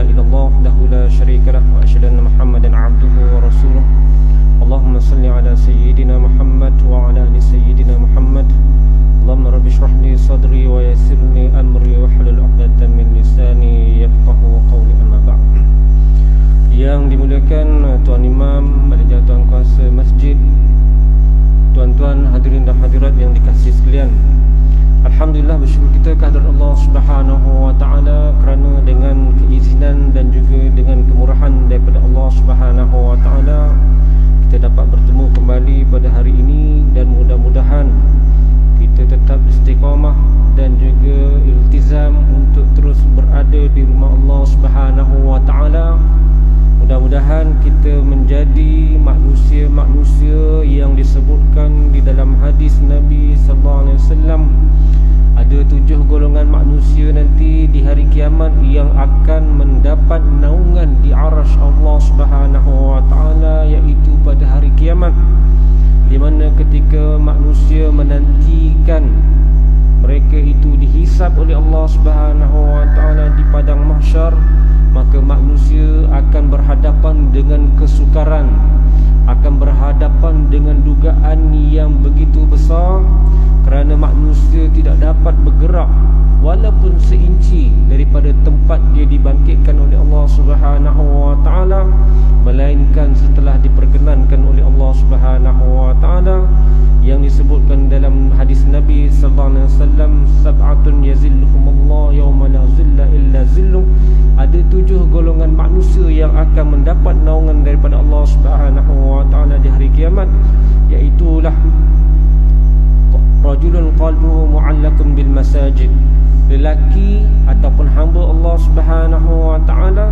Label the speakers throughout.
Speaker 1: illallah wahdahu la syarika lah wa asyhadu anna Muhammadan abduhu wa rasuluh. Allahumma salli ala sayyidina Muhammad wa ala ali sayyidina Muhammad. Allahumma rabbi shrah li sadri wa yassir li amri wa hlul 'uqdatam min lisani yafqahu qawli, amma ba'd. Yang dimuliakan Tuan Imam, Manajer Tuan Kuasa Masjid, tuan-tuan hadirin dan hadirat yang dikasihi sekalian, alhamdulillah, bersyukur kita kehadrat Allah Subhanahu wa taala kerana dengan keizinan dan juga dengan kemurahan daripada Allah Subhanahu wa taala kita dapat bertemu kembali pada hari ini, dan mudah-mudahan kita tetap istiqamah dan juga iltizam untuk terus berada di rumah Allah Subhanahu wa taala. Mudah-mudahan kita menjadi manusia-manusia yang disebutkan di dalam hadis Nabi sallallahu alaihi wasallam, ada 7 golongan manusia nanti di hari kiamat yang akan mendapat naungan di arasy Allah Subhanahu wa taala, iaitu pada hari kiamat, di mana ketika manusia menantikan mereka itu dihisab oleh Allah Subhanahu wa taala di padang mahsyar, maka manusia akan berhadapan dengan kesukaran, akan berhadapan dengan dugaan yang begitu besar, kerana manusia tidak dapat bergerak walaupun seinci daripada tempat dia dibangkitkan oleh Allah Subhanahu wa taala, melainkan setelah diperkenankan oleh Allah Subhanahu wa taala, yang disebutkan dalam hadis Nabi sallallahu alaihi wasallam, sab'atun yazilluhumullah yauma la zilla illa zilluh. Ada 7 golongan manusia yang akan mendapat naungan daripada Allah Subhanahu wa taala di hari kiamat, iaitu rajulun qalbuhu mu'allaqun bil masajid, lelaki ataupun hamba Allah Subhanahu wa taala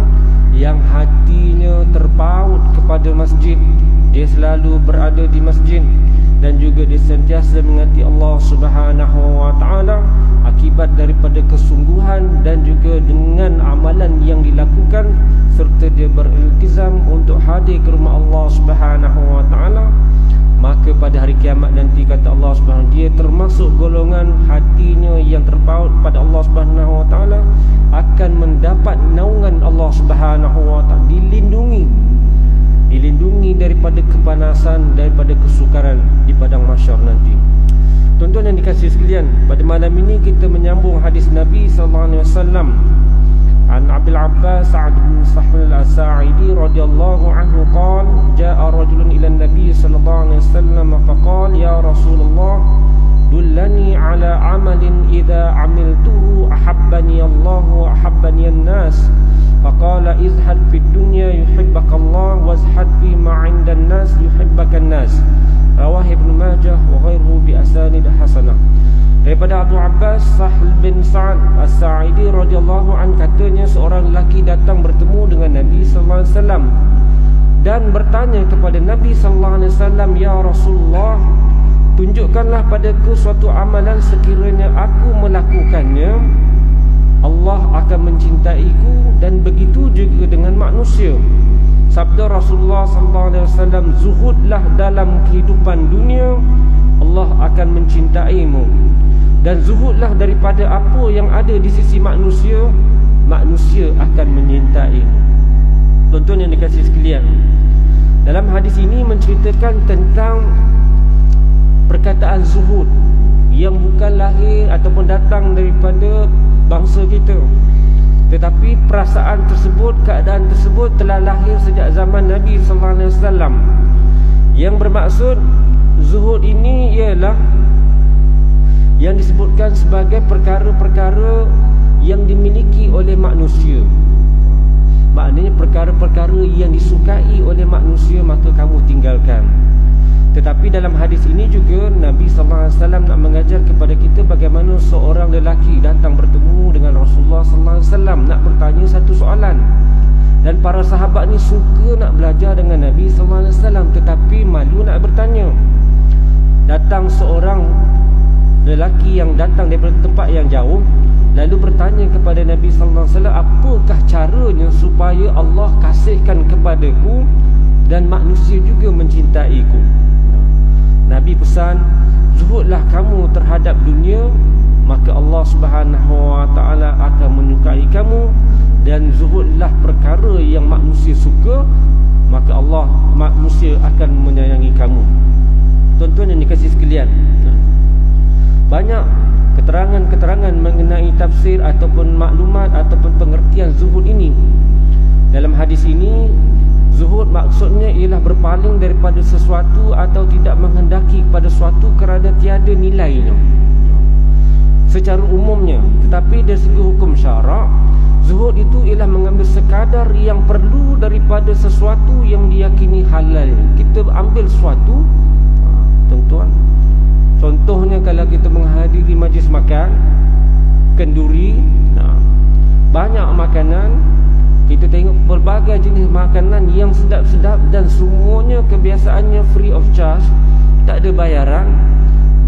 Speaker 1: yang hatinya terpaut kepada masjid, dia selalu berada di masjid dan juga dia sentiasa mengasihi Allah Subhanahu wa taala akibat daripada kesungguhan dan juga dengan amalan yang dilakukan, serta dia beriltizam untuk hadir ke rumah Allah Subhanahu wa taala. Maka pada hari kiamat nanti, kata Allah Subhanahu, dia termasuk golongan hatinya yang terpaut pada Allah Subhanahu wa taala akan mendapat naungan Allah Subhanahu wa taala, dilindungi daripada kepanasan, daripada kesukaran di padang mahsyar nanti. Tuan-tuan yang dikasihi sekalian, pada malam ini kita menyambung hadis Nabi sallallahu alaihi wasallam. An Abil Abbas Sa'd bin Sahal As-Sa'idi radhiyallahu anhu qala jaa'a rajulun ila an-nabi sallallahu alaihi wasallam faqala ya Rasulullah dullani ala amalin idza amiltuhu ahabbani Allah wa ahabbani an-nas. Faqala izhad fid dunya yuhibbaka Allah wazhad fi ma 'indan nas yuhibbaka an-nas. Rawah Ibnu Majah wa ghairuhu bi asanid hasanah. Daripada Abu Abbas Sahal bin Sa'd As-Sa'idi radhiyallahu an, katanya seorang lelaki datang bertemu dengan Nabi sallallahu alaihi wasallam dan bertanya kepada Nabi sallallahu alaihi wasallam, ya Rasulullah, tunjukkanlah padaku suatu amalan sekiranya aku melakukannya Allah akan mencintaiku, dan begitu juga dengan manusia. Sabda Rasulullah sallallahu alaihi wasallam, zuhudlah dalam kehidupan dunia, Allah akan mencintaimu, dan zuhudlah daripada apa yang ada di sisi manusia, manusia akan menyintaimu. Tuan-tuan yang dikasihi sekalian, dalam hadis ini menceritakan tentang perkataan zuhud yang bukan lahir ataupun datang daripada bangsa kita, tetapi perasaan tersebut, keadaan tersebut telah lahir sejak zaman Nabi sallallahu alaihi wasallam. Yang bermaksud zuhud ini ialah yang disebutkan sebagai perkara-perkara yang dimiliki oleh manusia. Maknanya perkara-perkara yang disukai oleh manusia maka kamu tinggalkan. Tetapi dalam hadis ini juga Nabi sallallahu alaihi wasallam nak mengajar kepada kita bagaimana seorang lelaki datang bertemu dengan Rasulullah sallallahu alaihi wasallam nak bertanya satu soalan. Dan para sahabat ni suka nak belajar dengan Nabi sallallahu alaihi wasallam tetapi malu nak bertanya. Datang seorang lelaki yang datang daripada tempat yang jauh lalu bertanya kepada Nabi sallallahu alaihi wasallam, apakah caranya supaya Allah kasihkan kepadaku dan manusia juga mencintaiku? Nabi pesan, zuhudlah kamu terhadap dunia, maka Allah Subhanahu wa taala akan menyukai kamu, dan zuhudlah perkara yang manusia suka, maka Allah, manusia akan menyayangi kamu. Tuan-tuan yang dikasihi sekalian, banyak keterangan-keterangan mengenai tafsir ataupun maklumat ataupun pengertian zuhud ini. Dalam hadis ini, zuhud maksudnya ialah berpaling daripada sesuatu atau tidak menghendaki kepada sesuatu kerana tiada nilainya secara umumnya. Tetapi dari segi hukum syarak, zuhud itu ialah mengambil sekadar yang perlu daripada sesuatu yang diyakini halal. Kita ambil sesuatu, tuan-tuan, contohnya kalau kita menghadiri majlis makan kenduri, banyak makanan, kita tengok berbagai jenis makanan yang sedap-sedap dan semuanya kebiasaannya free of charge, tak ada bayaran,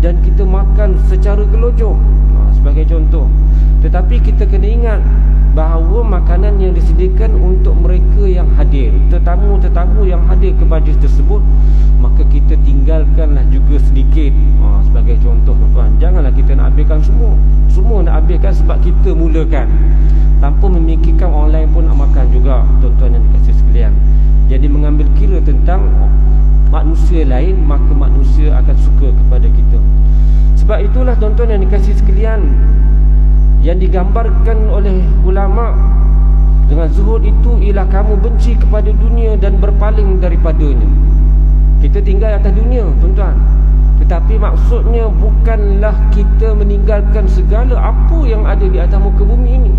Speaker 1: dan kita makan secara gelojoh, sebagai contoh. Tetapi kita kena ingat bahawa makanan yang disediakan untuk mereka yang hadir, tetamu-tetamu yang hadir ke majlis tersebut, maka kita tinggalkanlah juga sedikit, sebagai contoh, tuan. Janganlah kita nak habiskan semua nak habiskan sebab kita mulakan, tanpa memikirkan orang lain pun nak makan juga, tuan-tuan yang dikasihi sekalian. Jadi mengambil kira tentang manusia lain, maka manusia akan suka kepada kita. Sebab itulah tuan-tuan yang dikasihi sekalian, yang digambarkan oleh ulama dengan zuhud itu ialah kamu benci kepada dunia dan berpaling daripadanya. Kita tinggal atas dunia, tuan-tuan, tetapi maksudnya bukanlah kita meninggalkan segala apa yang ada di atas muka bumi ini.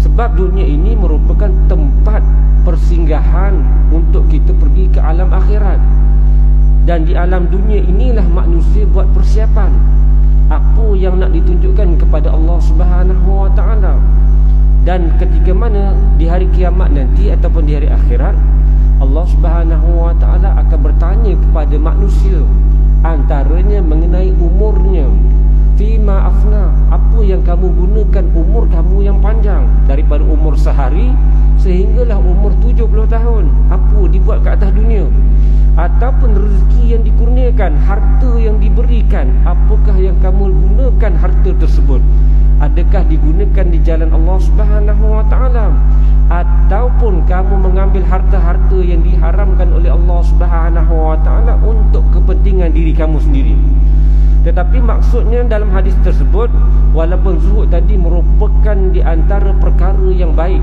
Speaker 1: Sebab dunia ini merupakan tempat persinggahan untuk kita pergi ke alam akhirat. Dan di alam dunia inilah manusia buat persiapan apa yang nak ditunjukkan kepada Allah Subhanahu wa taala. Dan ketika mana di hari kiamat nanti ataupun di hari akhirat, Allah Subhanahu wa taala akan bertanya kepada manusia, antaranya mengenai umurnya. Fima afna, apa yang kamu gunakan umur kamu yang panjang, daripada umur sehari sehinggalah umur 70 tahun, apa dibuat ke atas dunia? Ataupun rezeki yang dikurniakan, harta yang diberikan, apakah yang kamu gunakan harta tersebut? Adakah digunakan di jalan Allah Subhanahu wa taala, ataupun kamu mengambil harta-harta yang diharamkan oleh Allah Subhanahu wa taala untuk kepentingan diri kamu sendiri? Tetapi maksudnya dalam hadis tersebut, walaupun zuhud tadi merupakan di antara perkara yang baik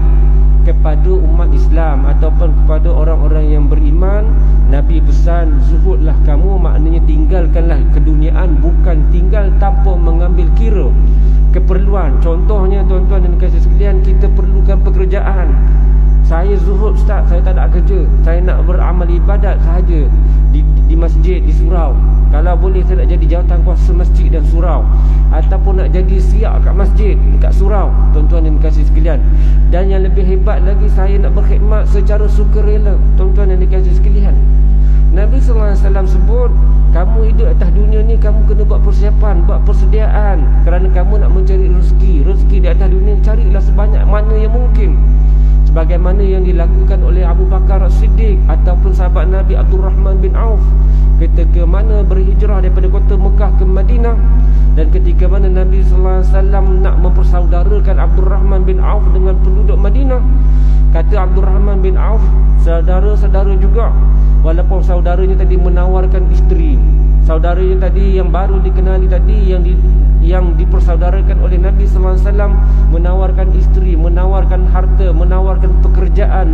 Speaker 1: kepada umat Islam ataupun kepada orang-orang yang beriman, Nabi pesan zuhudlah kamu, maknanya tinggalkanlah keduniaan, bukan tinggal tanpa mengambil kira keperluan. Contohnya tuan-tuan dan kasih sekalian, kita perlukan pekerjaan. Saya zuhud, ustaz, saya tak nak kerja, saya nak beramal ibadat sahaja di masjid, di surau. Kalau boleh saya nak jadi jawatan kuasa masjid dan surau, ataupun nak jadi siap kat masjid, kat surau, tuan-tuan yang dikasihi sekalian. Dan yang lebih hebat lagi, saya nak berkhidmat secara sukarela, tuan-tuan yang dikasihi sekalian. Nabi SAW sebut, kamu hidup atas dunia ni, kamu kena buat persiapan, buat persediaan, kerana kamu nak mencari rezeki. Rezeki di atas dunia, carilah sebanyak mana yang mungkin, sebagaimana yang dilakukan oleh Abu Bakar As-Siddiq ataupun sahabat Nabi Abdul Rahman bin Auf ketika mana berhijrah daripada kota Mekah ke Madinah. Dan ketika mana Nabi SAW nak mempersaudarakan Abdul Rahman bin Auf dengan penduduk Madinah, kata Abdul Rahman bin Auf, saudara-saudara juga, walaupun saudaranya tadi menawarkan isteri, saudaranya tadi yang baru dikenali tadi, yang dipersaudarakan oleh Nabi SAW, menawarkan isteri, menawarkan harta, menawarkan pekerjaan,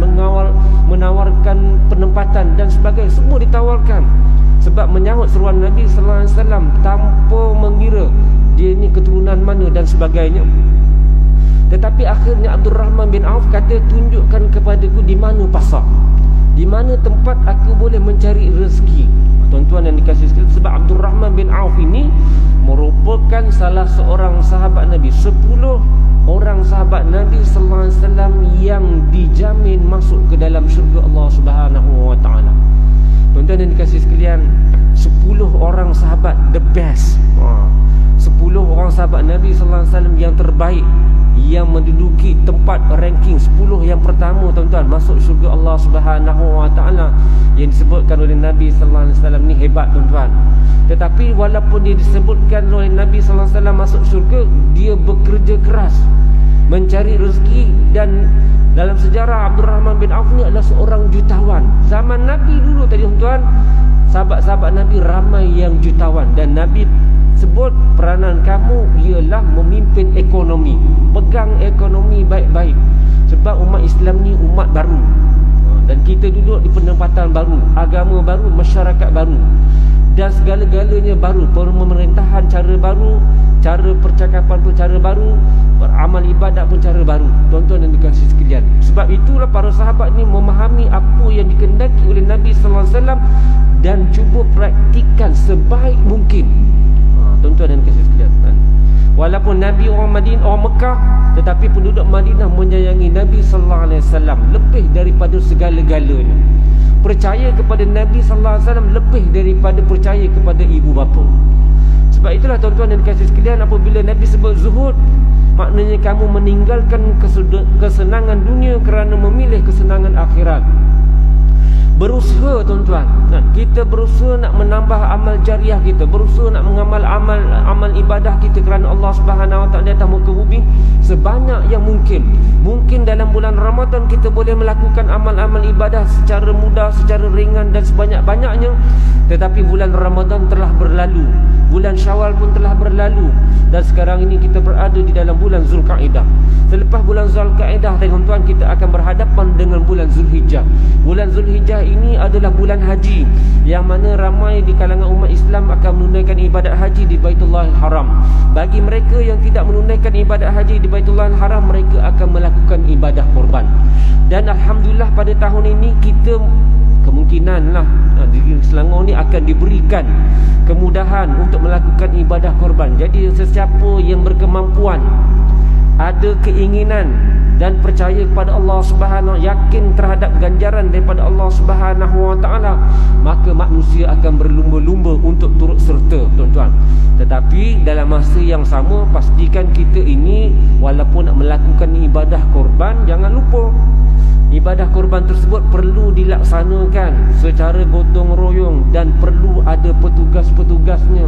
Speaker 1: menawarkan penempatan dan sebagainya, semua ditawarkan sebab menyahut seruan Nabi SAW tanpa mengira dia ni keturunan mana dan sebagainya. Tetapi akhirnya Abdul Rahman bin Auf kata, tunjukkan kepadaku di mana pasar, di mana tempat aku boleh mencari rezeki. Tuan-tuan yang dikasihi sekalian, sebab Abdul Rahman bin Auf ini merupakan salah seorang sahabat Nabi, 10 orang sahabat Nabi sallallahu alaihi wasallam yang dijamin masuk ke dalam syurga Allah Subhanahu wa taala. Tuan-tuan yang dikasihi sekalian, 10 orang sahabat the best, 10 orang sahabat Nabi sallallahu alaihi wasallam yang terbaik, yang menduduki tempat ranking 10 yang pertama, tuan-tuan, masuk syurga Allah Subhanahu wa taala, yang disebutkan oleh Nabi sallallahu alaihi wasallam ni hebat, tuan-tuan. Tetapi walaupun dia disebutkan oleh Nabi sallallahu alaihi wasallam masuk syurga, dia bekerja keras. mencari rezeki. Dan dalam sejarah Abdurrahman bin Auf ni adalah seorang jutawan. Zaman Nabi dulu tadi tuan-tuan, sahabat-sahabat Nabi ramai yang jutawan, dan Nabi sebut peranan kamu ialah memimpin ekonomi, pegang ekonomi baik-baik. Sebab umat Islam ni umat baru, dan kita duduk di penempatan baru, agama baru, masyarakat baru, dan segala-galanya baru. Pemerintahan cara baru, cara percakapan pun cara baru, beramal ibadat pun cara baru, tuan-tuan dan dikasihi sekalian. Sebab itulah para sahabat ni memahami apa yang dikehendaki oleh Nabi sallallahu alaihi wasallam dan cuba praktikkan sebaik mungkin. Tuan-tuan dan dikasihi sekalian, walaupun Nabi orang Madinah, orang Mekah, tetapi penduduk Madinah menyayangi Nabi sallallahu alaihi wasallam lebih daripada segala-galanya. Percaya kepada Nabi sallallahu alaihi wasallam lebih daripada percaya kepada ibu bapa. Sebab itulah tuan-tuan dan dikasihi sekalian, apabila Nabi sebut zuhud, maknanya kamu meninggalkan kesenangan dunia kerana memilih kesenangan akhirat. Berusaha tuan-tuan, kita berusaha nak menambah amal jariah kita, berusaha nak mengamal amal ibadah kita kerana Allah Subhanahu Wa Taala di atas muka bumi sebanyak yang mungkin. Mungkin dalam bulan Ramadan kita boleh melakukan amal-amal ibadah secara mudah, secara ringan dan sebanyak-banyaknya. Tetapi bulan Ramadan telah berlalu, bulan Syawal pun telah berlalu, dan sekarang ini kita berada di dalam bulan Zulkaidah. Selepas bulan Zulkaidah, tuan-tuan, kita akan berhadapan dengan bulan Zulhijjah. Bulan Zulhijjah ini adalah bulan haji, yang mana ramai di kalangan umat Islam akan menunaikan ibadat haji di Baitullahil Haram. Bagi mereka yang tidak menunaikan ibadat haji di Baitullahil Haram, mereka akan melakukan ibadah korban. Dan alhamdulillah pada tahun ini kita kemungkinanlah di Selangor ni akan diberikan kemudahan untuk melakukan ibadah korban. Jadi sesiapa yang berkemampuan, ada keinginan dan percaya kepada Allah Subhanahu, yakin terhadap ganjaran daripada Allah Subhanahu Wa Taala, maka manusia akan berlumba-lumba untuk turut serta, tuan-tuan. Tetapi dalam masa yang sama, pastikan kita ini walaupun nak melakukan ibadah korban, jangan lupa ibadah korban tersebut perlu dilaksanakan secara gotong royong dan perlu ada petugas-petugasnya.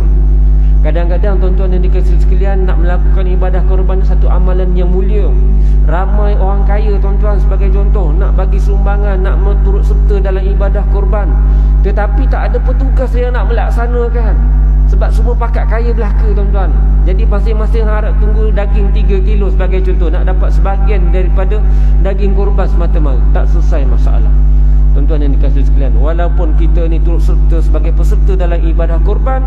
Speaker 1: Kadang-kadang tuan-tuan yang dikasihi sekalian, nak melakukan ibadah korban satu amalan yang mulia. Ramai orang kaya, tuan-tuan, sebagai contoh, nak bagi sumbangan, nak turut serta dalam ibadah korban, tetapi tak ada petugas yang nak melaksanakan. Sebab semua pakat kaya belaka, tuan-tuan. Jadi masing-masing harap tunggu daging 3 kilo sebagai contoh, nak dapat sebahagian daripada daging korban semata-mata. Tak selesai masalah. Tuan-tuan yang dikasihi sekalian, walaupun kita ni turut serta sebagai peserta dalam ibadah korban,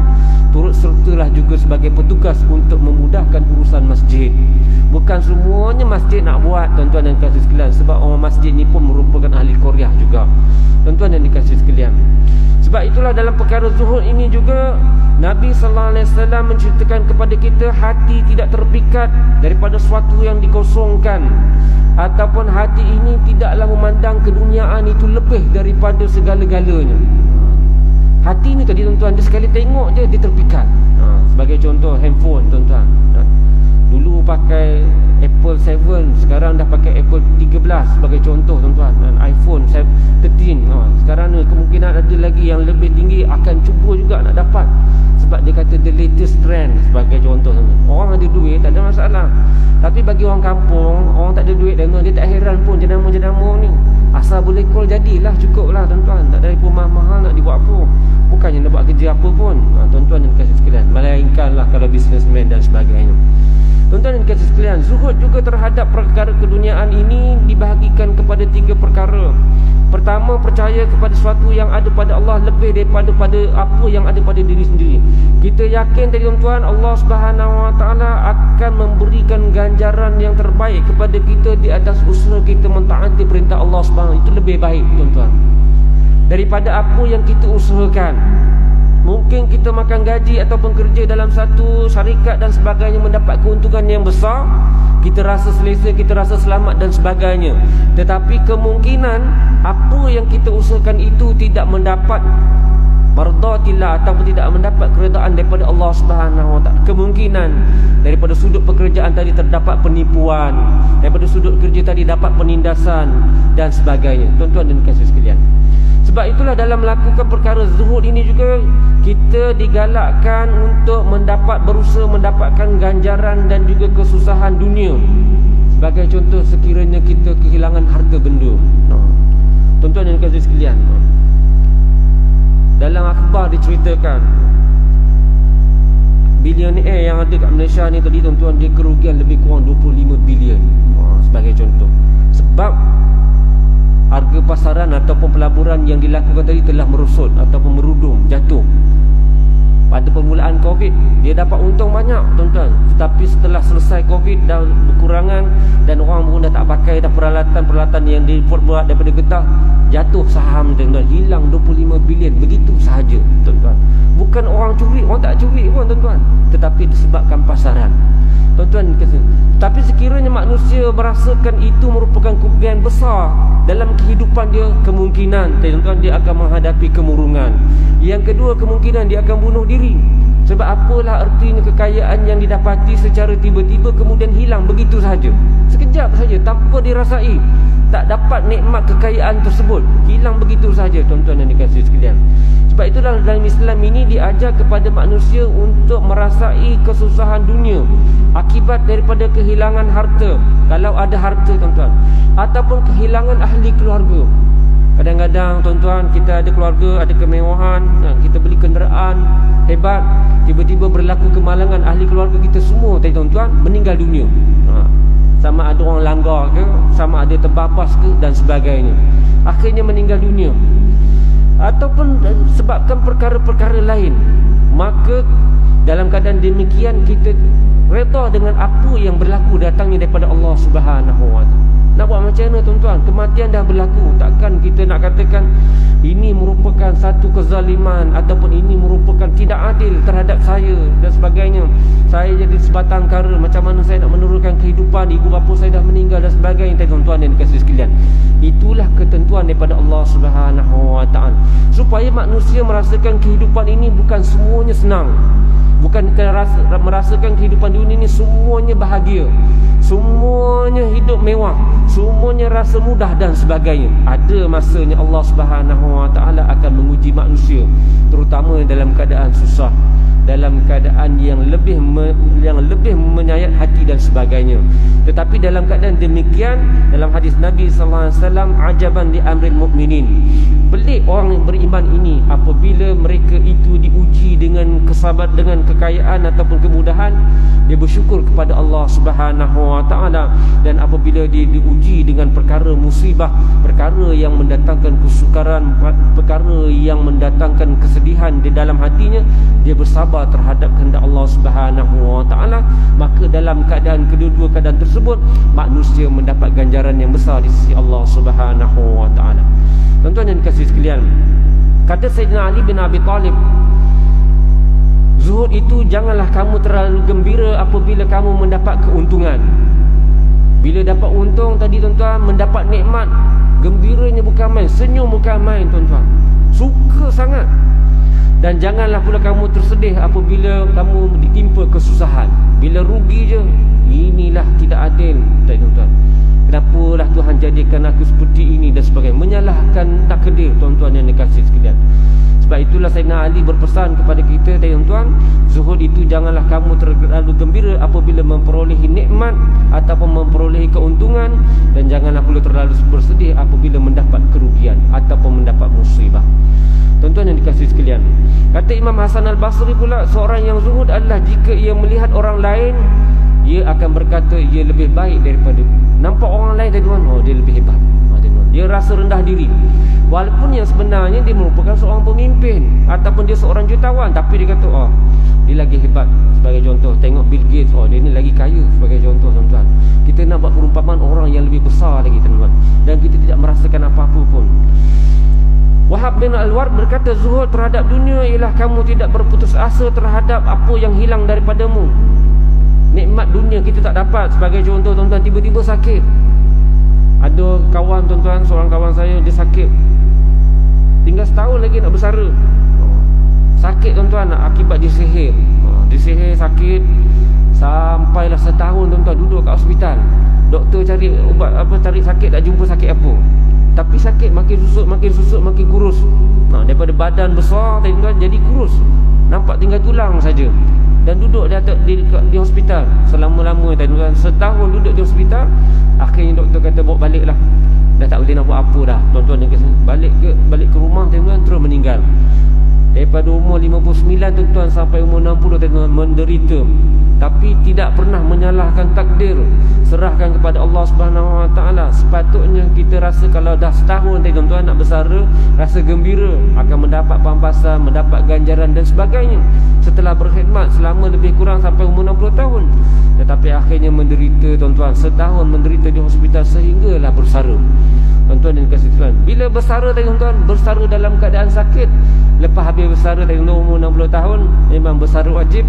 Speaker 1: turut sertalah juga sebagai petugas untuk memudahkan urusan masjid. Bukan semuanya masjid nak buat, tuan-tuan yang dikasihi sekalian, sebab orang masjid ni pun merupakan ahli qaryah juga, tuan-tuan yang dikasihi sekalian. Sebab itulah dalam perkara zuhud ini juga Nabi sallallahu alaihi wasallam menceritakan kepada kita, hati tidak terpikat daripada sesuatu yang dikosongkan, ataupun hati ini tidaklah memandang keduniaan itu lebih daripada segala-galanya. Hati ni tadi, tuan-tuan, dia sekali tengok je dia terpikat. Sebagai contoh handphone, tuan-tuan, dulu pakai Apple 7, sekarang dah pakai Apple 13 sebagai contoh, tuan-tuan. Dan iPhone 13, sekarang ni kemungkinan ada lagi yang lebih tinggi akan cuba juga nak dapat, sebab dia kata the latest trend sebagai contoh, tuan-tuan. Orang ada duit tak ada masalah, tapi bagi orang kampung, orang tak ada duit, dan dia tak heran pun jenama-jenama ni asal boleh call jadilah, cukup lah, tuan-tuan. Tak ada pun mahal-mahal nak dibuat apa, bukannya nak buat kerja apa pun, tuan-tuan dan kasih sekalian. Melainkanlah kalau businessman dan sebagainya. Tuan-tuan dan kasih sekalian, zuhud juga terhadap perkara keduniaan ini dibahagikan kepada 3 perkara. Pertama, percaya kepada sesuatu yang ada pada Allah lebih daripada apa yang ada pada diri sendiri. Kita yakin tadi, tuan-tuan, Allah Subhanahu Wa Taala akan memberikan ganjaran yang terbaik kepada kita di atas usaha kita mentaati perintah Allah Subhanahu. Itu lebih baik, tuan-tuan, daripada apa yang kita usahakan. Mungkin kita makan gaji ataupun kerja dalam satu syarikat dan sebagainya, mendapat keuntungan yang besar, kita rasa selesa, kita rasa selamat dan sebagainya. Tetapi kemungkinan apa yang kita usahakan itu tidak mendapat mardatillah ataupun tidak mendapat keredaan daripada Allah Subhanahu Wa Taala. Kemungkinan daripada sudut pekerjaan tadi terdapat penipuan, daripada sudut kerja tadi dapat penindasan dan sebagainya, tuan-tuan dan kasih sekalian. Sebab itulah dalam melakukan perkara zuhud ini juga kita digalakkan untuk berusaha mendapatkan ganjaran dan juga kesusahan dunia. Sebagai contoh, sekiranya kita kehilangan harta benda, tuan-tuan yang dikasihi sekalian, dalam akhbar diceritakan bilioner yang ada kat Malaysia ni tadi, tuan-tuan, dia kerugian lebih kurang 25 bilion, sebagai contoh. Sebab harga pasaran ataupun pelaburan yang dilakukan tadi telah merosot ataupun merudum, jatuh. Pada permulaan Covid, dia dapat untung banyak, tuan-tuan. Tetapi setelah selesai Covid, dah berkurangan dan orang pun dah tak pakai dah peralatan-peralatan yang dibuat daripada getah, jatuh saham, tuan-tuan, hilang 25 bilion begitu sahaja, tuan-tuan. Bukan orang curi, orang tak curi pun, tuan-tuan, tetapi disebabkan pasaran, tuan-tuan. Tapi sekiranya manusia merasakan itu merupakan kerugian besar dalam kehidupan dia, kemungkinan, tuan-tuan, dia akan menghadapi kemurungan. Yang kedua, kemungkinan dia akan bunuh diri. Sebab apalah artinya kekayaan yang didapati secara tiba-tiba kemudian hilang begitu sahaja, sekejap saja, tanpa dirasai. Tak dapat nikmat kekayaan tersebut, hilang begitu sahaja, tuan-tuan yang dikasihi sekalian. Sebab itulah dalam Islam ini diajar kepada manusia untuk merasai kesusahan dunia akibat daripada kehilangan harta, kalau ada harta, tuan-tuan, ataupun kehilangan ahli keluarga. Kadang-kadang, tuan-tuan, kita ada keluarga, ada kemewahan, kita beli kenderaan hebat, tiba-tiba berlaku kemalangan, ahli keluarga kita semua, tuan-tuan, meninggal dunia. Sama ada orang langgar ke, sama ada terbabas ke, dan sebagainya. Akhirnya meninggal dunia, ataupun sebabkan perkara-perkara lain. Maka dalam keadaan demikian, kita redha dengan apa yang berlaku datangnya daripada Allah Subhanahu wa ta'ala. Nak buat macam mana, tuan-tuan? Kematian dah berlaku. Takkan kita nak katakan ini merupakan satu kezaliman ataupun ini merupakan tidak adil terhadap saya dan sebagainya. Saya jadi sebatang kara, macam mana saya nak meneruskan kehidupan, ibu bapa saya dah meninggal dan sebagainya, tuan-tuan yang dikasihi sekalian. Itulah ketentuan daripada Allah Subhanahu wa ta'ala, supaya manusia merasakan kehidupan ini bukan semuanya senang. Bukan merasakan kehidupan dunia ini semuanya bahagia, semuanya hidup mewah, semuanya rasa mudah dan sebagainya. Ada masanya Allah Subhanahu wa ta'ala akan menguji manusia, terutama dalam keadaan susah, dalam keadaan yang lebih menyayat hati dan sebagainya. Tetapi dalam keadaan demikian, dalam hadis Nabi sallallahu alaihi wasallam, ajaban li amril mukminin, pelik orang yang beriman ini apabila mereka itu diuji dengan kesabar, dengan kekayaan ataupun kemudahan, dia bersyukur kepada Allah Subhanahu wa ta'ala. Dan apabila dia diuji dengan perkara musibah, perkara yang mendatangkan kesukaran, perkara yang mendatangkan kesedihan di dalam hatinya, dia bersabar terhadap kehendak Allah Subhanahu wa ta'ala. Maka dalam keadaan kedua-dua keadaan tersebut, manusia mendapat ganjaran yang besar di sisi Allah Subhanahu wa ta'ala. Tuan-tuan yang dikasihi sekalian, kata Sayyidina Ali bin Abi Talib, zuhud itu janganlah kamu terlalu gembira apabila kamu mendapat keuntungan. Bila dapat untung tadi, tuan-tuan, mendapat nikmat, gembiranya bukan main, senyum bukan main, tuan-tuan, suka sangat. Dan janganlah pula kamu tersedih apabila kamu ditimpa kesusahan. Bila rugi je, inilah tidak adil, tuan-tuan, kenapalah Tuhan jadikan aku seperti ini dan sebagainya, menyalahkan takdir, tuan-tuan yang dikasihi sekalian. Sebab itulah Sayyidina Ali berpesan kepada kita, tuan-tuan, zuhud itu janganlah kamu terlalu gembira apabila memperolehi nikmat ataupun memperolehi keuntungan, dan janganlah pula terlalu bersedih apabila mendapat kerugian ataupun mendapat musibah. Tuan-tuan yang dikasihi sekalian, kata Imam Hasan Al-Basri pula, seorang yang zuhud adalah jika ia melihat orang lain, ia akan berkata ia lebih baik daripada. Nampak orang lain, tuan-tuan, oh dia lebih hebat, dia rasa rendah diri, walaupun yang sebenarnya dia merupakan seorang pemimpin ataupun dia seorang jutawan, tapi dia kata, oh dia lagi hebat. Sebagai contoh, tengok Bill Gates, oh dia ni lagi kaya, sebagai contoh, tuan-tuan. Kita nak buat perumpamaan orang yang lebih besar lagi, tuan-tuan, dan kita tidak merasakan apa-apa pun. Wahab bin Al-Ward berkata, zuhud terhadap dunia ialah kamu tidak berputus asa terhadap apa yang hilang daripadamu. Nikmat dunia kita tak dapat. Sebagai contoh, tuan-tuan, tiba-tiba sakit. Ada kawan, tuan-tuan, seorang kawan saya, dia sakit, tinggal setahun lagi nak bersara. Sakit, tuan-tuan, akibat disihir. Disihir, sakit, sampailah setahun, tuan-tuan, duduk kat hospital. Doktor cari ubat apa, cari sakit, tak jumpa sakit apa. Tapi sakit makin susut, makin kurus. Daripada badan besar, tuan-tuan, jadi kurus, nampak tinggal tulang saja. dan duduk di hospital selama-lama tuan-tuan. Setahun duduk di hospital. Akhirnya doktor kata bawa balik lah, dah tak boleh nak buat apa dah tuan-tuan. Balik ke rumah tuan-tuan, terus meninggal. Daripada umur 59 tuan-tuan sampai umur 60 tuan-tuan menderita, tapi tidak pernah menyalahkan takdir, serahkan kepada Allah Subhanahu Wa Taala. Sepatutnya kita rasa kalau dah setahun tuan-tuan nak bersara, rasa gembira akan mendapat pampasan, mendapat ganjaran dan sebagainya setelah berkhidmat selama lebih kurang sampai umur 60 tahun. Tetapi akhirnya menderita tuan-tuan, setahun menderita di hospital sehinggalah bersara. Tuan-tuan dan kasih Tuhan, bila bersara tuan-tuan, bersara dalam keadaan sakit. Lepas habis bersara tuan-tuan umur 60 tahun, memang bersara wajib,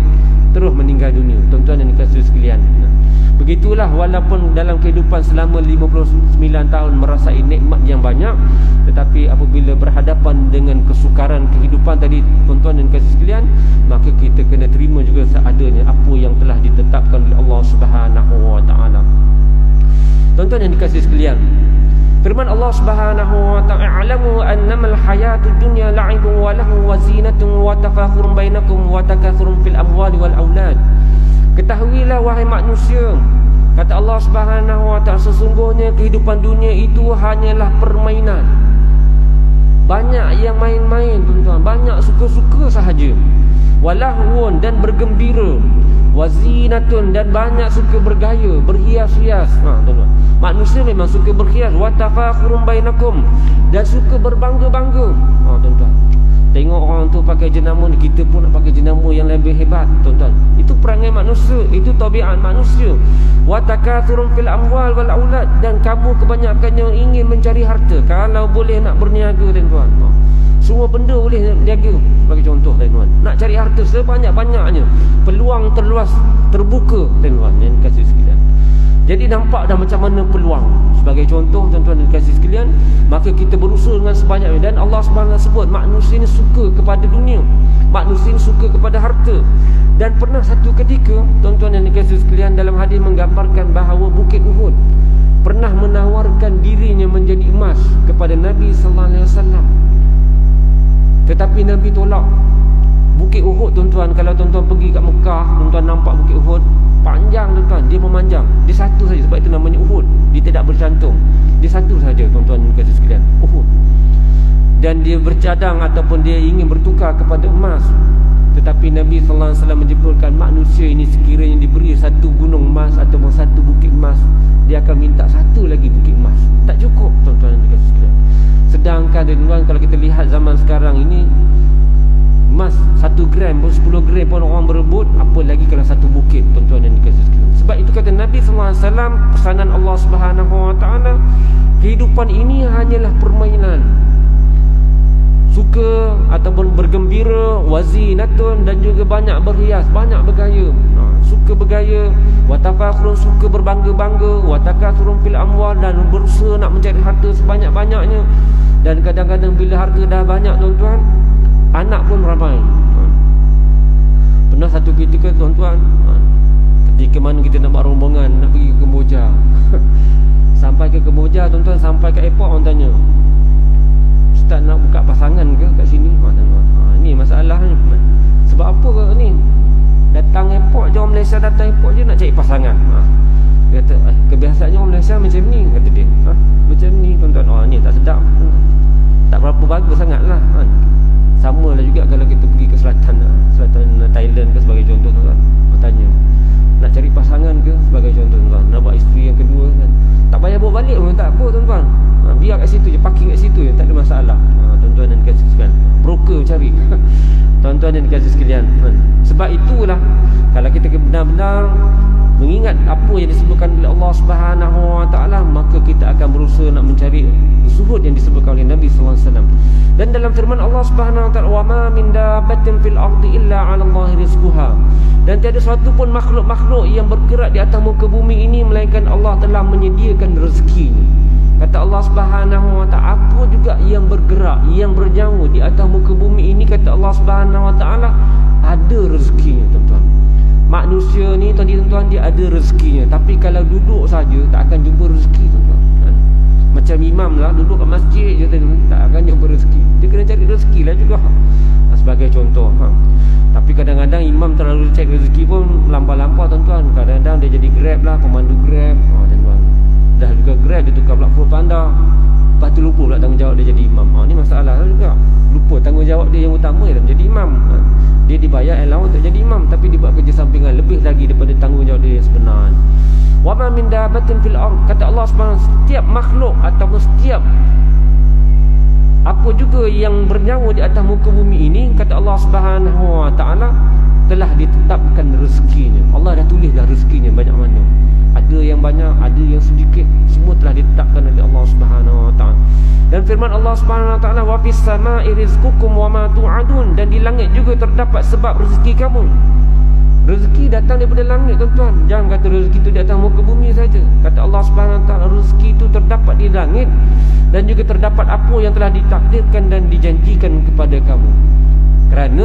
Speaker 1: terus meninggal dunia. Tuan-tuan dan kasih sekalian, begitulah walaupun dalam kehidupan selama 59 tahun merasai nikmat yang banyak, tetapi apabila berhadapan dengan kesukaran kehidupan tadi tuan-tuan dan kasih sekalian, maka kita kena terima juga seadanya apa yang telah ditetapkan oleh Allah Subhanahu Wa Taala. Tuan-tuan yang dikasihi sekalian, firman Allah Subhanahu Wa Taala, "Alamu annamal hayatud dunya la'ibun wa lahu wa zinatun wa tafakhurun bainakum wa takathurun fil amwali wal aulad." Ketahuilah wahai manusia, kata Allah Subhanahu Wa Taala, sesungguhnya kehidupan dunia itu hanyalah permainan. Banyak yang main-main tuan-tuan, banyak suka-suka sahaja. Walahun, dan bergembira. Wazinatun, dan banyak suka bergaya, berhias-hias. Tuan-tuan, manusia memang suka berhias. Watafakhurun bainakum, dan suka berbangga-bangga. Tuan-tuan, tengok orang tu pakai jenama ni, kita pun nak pakai jenama yang lebih hebat tuan-tuan. Itu perangai manusia, itu tabiat manusia. Watakathurun fil amwal wal aulad, dan kamu kebanyakannya ingin mencari harta. Kalau boleh nak berniaga tuan-tuan, semua benda boleh niaga. Sebagai contoh tuan-tuan, nak cari harta sebanyak-banyaknya, peluang terluas terbuka tuan-tuan yang kasih sekalian. Jadi nampak dah macam mana peluang. Sebagai contoh tuan-tuan dan kasih sekalian, maka kita berusaha dengan sebanyaknya. Dan Allah SWT sebut manusia ini suka kepada dunia, manusia ini suka kepada harta. Dan pernah satu ketika tuan-tuan dan kasih sekalian, dalam hadis menggambarkan bahawa Bukit Uhud pernah menawarkan dirinya menjadi emas kepada Nabi SAW. Tetapi Nabi tolak. Bukit Uhud tuan-tuan, kalau tuan-tuan pergi kat Mekah, tuan-tuan nampak Bukit Uhud panjang tuan-tuan, dia memanjang. Dia satu saja, sebab itu namanya Uhud. Dia tidak bercantum. Dia satu saja tuan-tuan dan kasih sekalian, Uhud. Dan dia bercadang ataupun dia ingin bertukar kepada emas. Tetapi Nabi SAW menyebutkan manusia ini sekiranya diberi satu gunung emas ataupun satu bukit emas, dia akan minta satu lagi bukit emas. Tak cukup tuan-tuan dan kasih sekalian. Sedangkan tuan-tuan, kalau kita lihat zaman sekarang ini, emas 1 gram pun 10 gram pun orang berebut, apa lagi kalau satu bukit tuan-tuan dan dikasih sekalian. Sebab itu kata Nabi SAW, pesanan Allah Subhanahu Wa Taala, kehidupan ini hanyalah permainan. Suka ataupun bergembira, wazinatun, dan juga banyak berhias, banyak bergaya. Suka bergaya, watafakhurun, suka berbangga-bangga, watakathurun fil amwal, dan berusaha nak mencari harta sebanyak-banyaknya. Dan kadang-kadang bila harta dah banyak tuan-tuan, anak pun ramai. Pernah satu ketika tuan-tuan, ketika mana kita nak buat rombongan, nak pergi ke Kamboja. Sampai ke Kamboja tuan-tuan, sampai ke airport, orang tanya, "Ustaz nak buka pasangan ke kat sini?" Ini masalah ni. Sebab apa ni? Datang airport je, orang Malaysia datang airport je nak cari pasangan. Dia kata, kebiasaannya orang Malaysia macam ni, kata dia. Macam ni tuan-tuan. Ni tak sedap, tak berapa bagus sangat lah. Sama lah juga kalau kita pergi ke selatan Thailand ke sebagai contoh tuan-tuan. Tanya, nak cari pasangan ke sebagai contoh tuan-tuan, nak buat isteri yang kedua kan, tak payah bawa balik pun tak apa tuan-tuan. Biar kat situ je, parking kat situ je, tak ada masalah. Tuan-tuan dan dikasih sekalian, broker cari. Tuan-tuan dan dikasih sekalian, sebab itulah kalau kita benar-benar mengingat apa yang disebutkan oleh Allah Subhanahu Wa Taala, maka kita akan berusaha nak mencari zuhud yang disebutkan oleh Nabi SAW. Dan dalam firman Allah Subhanahu Wa Taala, "Wa ma min dabbatin fil ardi illa 'ala Allahi rizquha." Dan tiada suatu pun makhluk-makhluk yang bergerak di atas muka bumi ini melainkan Allah telah menyediakan rezekinya. Kata Allah Subhanahu Wa Taala, apa juga yang bergerak, yang bernyawa di atas muka bumi ini, kata Allah Subhanahu Wa Taala, ada rezekinya tuan-tuan. Manusia ni tuan-tuan, dia ada rezekinya, tapi kalau duduk saja tak akan jumpa rezeki tuan-tuan. Macam imam lah, duduk kat masjid je tak akan jumpa rezeki. Dia kena cari rezeki lah juga, sebagai contoh. Tapi kadang-kadang imam terlalu cari rezeki pun lampau-lampau tuan-tuan. Kadang-kadang dia jadi Grab lah, pemandu Grab. Tuan-tuan, dah juga Grab, dia tukar pula food panda. Lepas tu lupa pula tanggungjawab dia jadi imam. Ni masalah juga. Lupa tanggungjawab dia yang utama ialah menjadi imam. Dia dibayar allowance untuk jadi imam, tapi dia buat kerja sampingan lebih lagi daripada tanggungjawab dia yang sebenar. Wa ma min dabatin fil ard, kata Allah Subhanahu, setiap makhluk ataupun setiap apa juga yang bernyawa di atas muka bumi ini, kata Allah Subhanahu wa taala, telah ditetapkan rezekinya. Allah dah tulis dah rezekinya banyak mana. Ada yang banyak, ada yang sedikit, semua telah ditetapkan oleh Allah Subhanahu wa taala. Dan firman Allah Subhanahu wa taala, wa fis samai rizqukum wa ma tu'adun, dan di langit juga terdapat sebab rezeki kamu. Rezeki datang daripada langit tuan-tuan. Jangan kata rezeki itu datang muka bumi saja. Kata Allah Subhanahu wa taala, rezeki itu terdapat di langit dan juga terdapat apa yang telah ditakdirkan dan dijanjikan kepada kamu. Kerana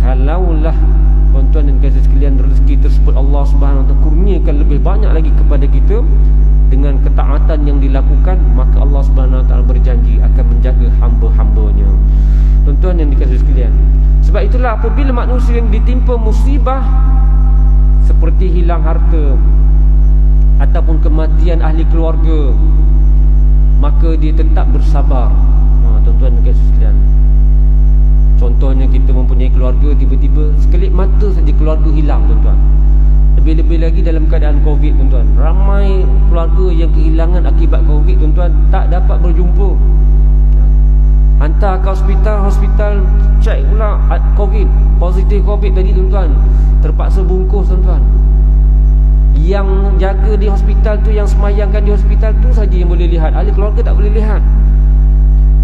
Speaker 1: kalaulah tuan-tuan dan guys sekalian, rezeki tersebut Allah Subhanahu wa taala kurniakan lebih banyak lagi kepada kita dengan ketaatan yang dilakukan, maka Allah Subhanahu wa taala berjanji akan menjaga hamba-hambanya. Tuan-tuan yang dikasihi sekalian, sebab itulah apabila manusia yang ditimpa musibah seperti hilang harta ataupun kematian ahli keluarga, maka dia tetap bersabar. Tuan-tuan dan guys sekalian, contohnya kita mempunyai keluarga, tiba-tiba sekelip mata saja keluarga hilang tuan-tuan. Lebih-lebih lagi dalam keadaan Covid tuan-tuan. Ramai keluarga yang kehilangan akibat Covid tuan-tuan, tak dapat berjumpa. Hantar ke hospital cek pula Covid, positif Covid tadi tuan-tuan, terpaksa bungkus tuan-tuan. Yang jaga di hospital tu, yang semayangkan di hospital tu saja yang boleh lihat, ahli keluarga tak boleh lihat.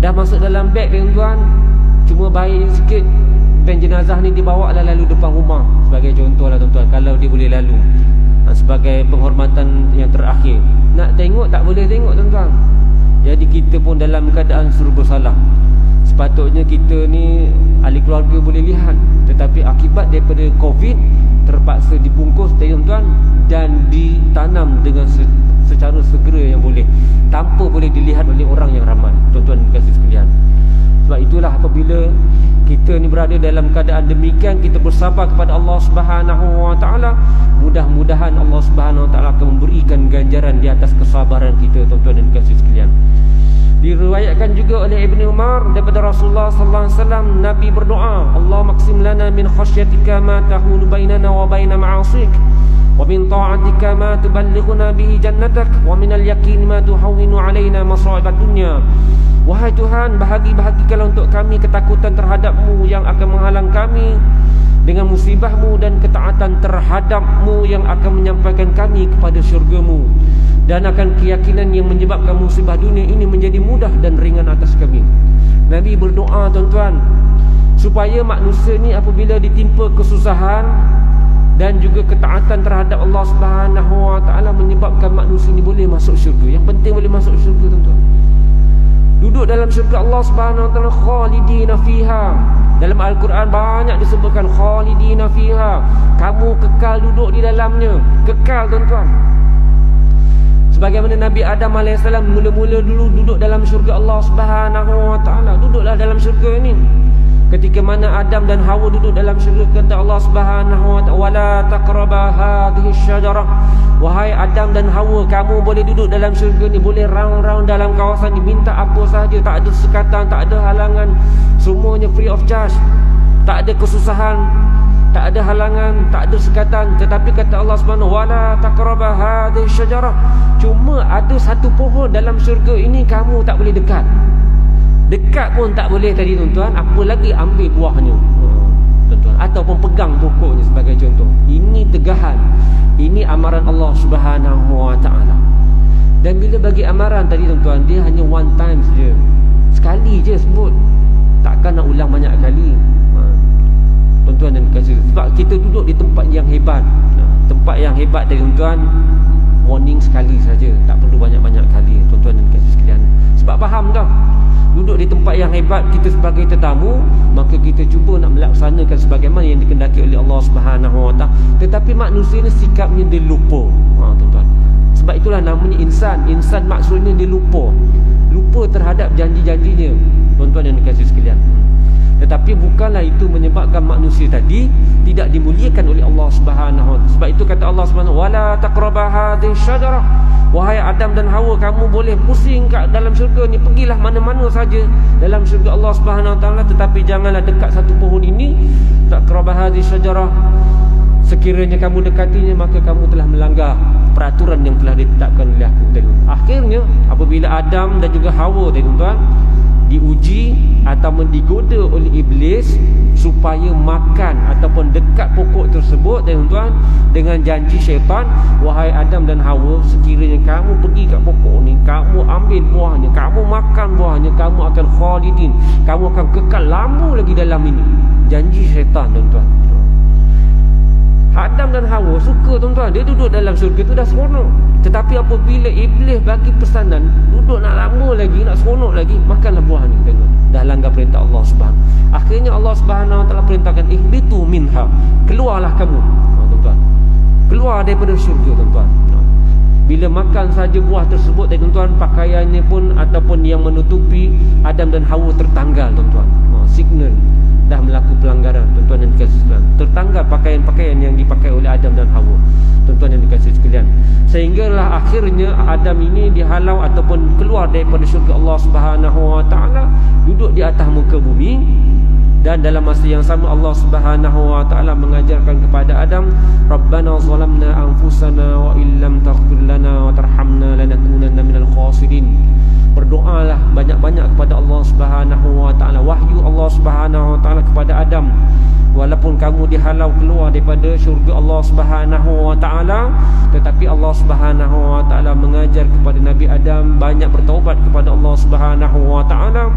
Speaker 1: Dah masuk dalam beg tuan-tuan, cuma baik sikit, ben jenazah ni dibawa lah lalu depan rumah, sebagai contoh lah tuan-tuan, kalau dia boleh lalu, sebagai penghormatan yang terakhir. Nak tengok tak boleh tengok tuan-tuan. Jadi kita pun dalam keadaan serba salah. Sepatutnya kita ni ahli keluarga boleh lihat, tetapi akibat daripada Covid terpaksa dibungkus tuan-tuan dan ditanam dengan secara segera yang boleh, tanpa boleh dilihat oleh orang yang ramai. Tuan-tuan kasih sekalian, sebab itulah apabila kita ni berada dalam keadaan demikian, kita bersabar kepada Allah Subhanahu wa taala, mudah-mudahan Allah Subhanahu wa taala akan memberikan ganjaran di atas kesabaran kita. Tuan-tuan dan kasih sekalian, diriwayatkan juga oleh Ibnu Umar daripada Rasulullah sallallahu alaihi wasallam, Nabi berdoa, Allah maksim lana min khasyatika ma tahulu bainana wa baina ma'asik, wa min ta'atika ma tuballighuna bihi jannatak, wa min al-yaqin ma tuhawwinu alaina masa'ib ad-dunya. Wahai Tuhan, bahagi-bahagikanlah untuk kami ketakutan terhadap-Mu yang akan menghalang kami dengan musibah-Mu, dan ketaatan terhadap-Mu yang akan menyampaikan kami kepada syurga-Mu, dan akan keyakinan yang menyebabkan musibah dunia ini menjadi mudah dan ringan atas kami. Nabi berdoa tuan-tuan, supaya manusia ni apabila ditimpa kesusahan dan juga ketaatan terhadap Allah Subhanahu wa taala menyebabkan manusia ni boleh masuk syurga. Yang penting boleh masuk syurga tuan-tuan. Duduk dalam syurga Allah Subhanahu wa taala, khalidina fiha. Dalam Al-Quran banyak disebutkan khalidina fiha, kamu kekal duduk di dalamnya. Kekal tuan-tuan. Sebagaimana Nabi Adam AS mula-mula dulu duduk dalam syurga Allah Subhanahu wa taala. Duduklah dalam syurga ini. Ketika mana Adam dan Hawa duduk dalam syurga, kata Allah Subhanahu wa taala, wala taqraba hadhihi syajarah. Wahai Adam dan Hawa, kamu boleh duduk dalam syurga ni, boleh round-round dalam kawasan ni, minta apa sahaja, tak ada sekatan, tak ada halangan, semuanya free of charge. Tak ada kesusahan, tak ada halangan, tak ada sekatan. Tetapi kata Allah Subhanahu wala taqraba hadhihi syajarah, cuma ada satu pohon dalam syurga ini kamu tak boleh dekat. Dekat pun tak boleh tadi tuan-tuan, apa lagi ambil buahnya tuan-tuan, ataupun pegang pokoknya sebagai contoh. Ini tegahan, ini amaran Allah Subhanahu wa taala. Dan bila bagi amaran tadi tuan-tuan, dia hanya one time saja, sekali je sebut, takkan nak ulang banyak kali. Tuan-tuan dan kasih, sebab kita duduk di tempat yang hebat. Tempat yang hebat tadi tuan-tuan, warning sekali saja, tak perlu banyak-banyak kali. Tuan-tuan dan kasih sekalian, sebab faham tak? Duduk di tempat yang hebat, kita sebagai tetamu, maka kita cuba nak melaksanakan sebagaimana yang dikehendaki oleh Allah Subhanahu wa taala. Tetapi manusia ni sikapnya dia lupa, tuan-tuan. Sebab itulah namanya insan. Insan maksudnya dia lupa terhadap janji-janjinya, tuan-tuan yang dikasihi sekalian. Tetapi bukanlah itu menyebabkan manusia tadi tidak dimuliakan oleh Allah Subhanahu wa taala. Sebab itu kata Allah Subhanahu wala taqrabu hadhihi syajarah. Wahai Adam dan Hawa, kamu boleh pusing kat dalam syurga ni, pergilah mana-mana saja dalam syurga Allah Subhanahu wa taala, tetapi janganlah dekat satu pohon ini. Taqrabu hadhihi syajarah. Sekiranya kamu dekatinya, maka kamu telah melanggar peraturan yang telah ditetapkan oleh aku tadi. Akhirnya apabila Adam dan juga Hawa tadi, tuan-tuan, diuji ataupun digoda oleh iblis supaya makan ataupun dekat pokok tersebut, tuan-tuan, dengan janji syaitan, wahai Adam dan Hawa, sekiranya kamu pergi kat pokok ni, kamu ambil buahnya, kamu makan buahnya, kamu akan khalidin, kamu akan kekal lama lagi dalam ini. Janji syaitan, tuan-tuan. Adam dan Hawa suka, tuan-tuan, dia duduk dalam syurga tu dah seronok. Tetapi apabila iblis bagi pesanan, duduk nak lama lagi, nak seronok lagi, makanlah buah ni, tuan-tuan. Dah langgar perintah Allah Subhanahu. Akhirnya Allah Subhanahu wa taala perintahkan, ihbitu minha, keluarlah kamu, tuan-tuan. Keluar daripada syurga, tuan-tuan. Bila makan saja buah tersebut, tuan-tuan, pakaiannya pun ataupun yang menutupi Adam dan Hawa tertanggal, tuan-tuan. Signal dah melakukan pelanggaran, tuan-tuan yang dikasihi sekalian. Tertanggal pakaian-pakaian yang dipakai oleh Adam dan Hawa, tuan-tuan yang dikasihi sekalian. Sehinggalah akhirnya Adam ini dihalau ataupun keluar daripada syurga Allah Subhanahu wa taala, duduk di atas muka bumi. Dan dalam masa yang sama Allah Subhanahu wa taala mengajarkan kepada Adam, Rabbana zalamna anfusana wa illam taghfir lana wa tarhamna lanakunanna minal khasirin. Berdoalah banyak-banyak kepada Allah Subhanahu wa taala. Wahyu Allah Subhanahu wa taala kepada Adam, walaupun kamu dihalau keluar daripada syurga Allah Subhanahu wa taala, tetapi Allah Subhanahu wa taala mengajar kepada Nabi Adam banyak bertaubat kepada Allah Subhanahu wa taala.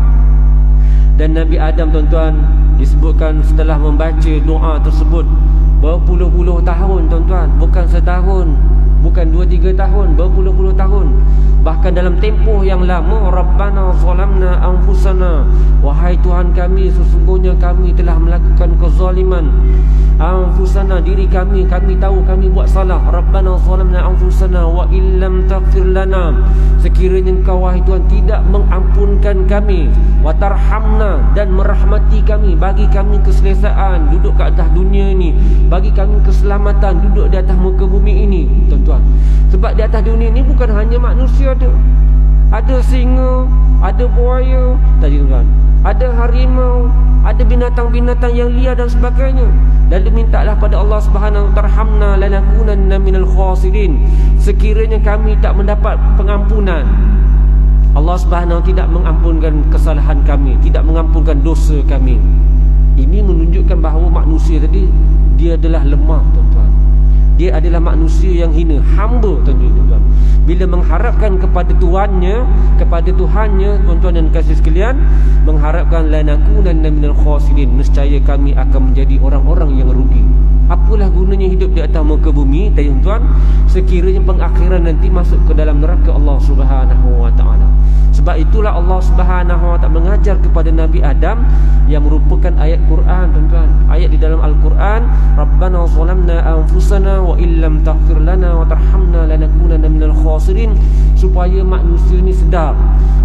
Speaker 1: Dan Nabi Adam, tuan-tuan, disebutkan setelah membaca doa tersebut berpuluh-puluh tahun, tuan-tuan, bukan setahun, bukan 2-3 tahun, berpuluh-puluh tahun. Bahkan dalam tempoh yang lama, Rabbana zalamna anfusana, wahai Tuhan kami, sesungguhnya kami telah melakukan kezaliman. Anfusana, diri kami tahu kami buat salah. Rabbana zalamna anfusana wa illam taghfir lana, sekiranya Engkau wahai Tuhan tidak mengampunkan kami, wa tarhamna, dan merahmati kami, bagi kami keselesaan duduk ke atas dunia ini, bagi kami keselamatan duduk di atas muka bumi ini, tuan-tuan. Sebab di atas dunia ini bukan hanya manusia ada singa, ada buaya tadi, tuan-tuan, ada harimau, ada binatang-binatang yang liar dan sebagainya. Lalu mintalah pada Allah Subhanahu wa taala, tarhamna lanakunanna minal khasirin, sekiranya kami tak mendapat pengampunan. Allah Subhanahu wa taala tidak mengampunkan kesalahan kami, tidak mengampunkan dosa kami. Ini menunjukkan bahawa manusia tadi dia adalah lemah, tuan-tuan. Dia adalah manusia yang hina, hamba, tuan-tuan. Bila mengharapkan kepada Tuhannya, tuan-tuan dan kasih sekalian, mengharapkan lanakunanna minal khasirin, nescaya kami akan menjadi orang-orang yang rugi. Apalah gunanya hidup di atas muka bumi, tuan-tuan, sekiranya pengakhiran nanti masuk ke dalam neraka Allah Subhanahu wa taala. Sebab itulah Allah Subhanahu wa taala mengajar kepada Nabi Adam yang merupakan ayat Quran, tuan-tuan. Ayat di dalam Al-Quran, Rabbana zalamna anfusana wa illam taghfir lana wa tarhamna lanakunanna minal khasirin, supaya manusia ni sedar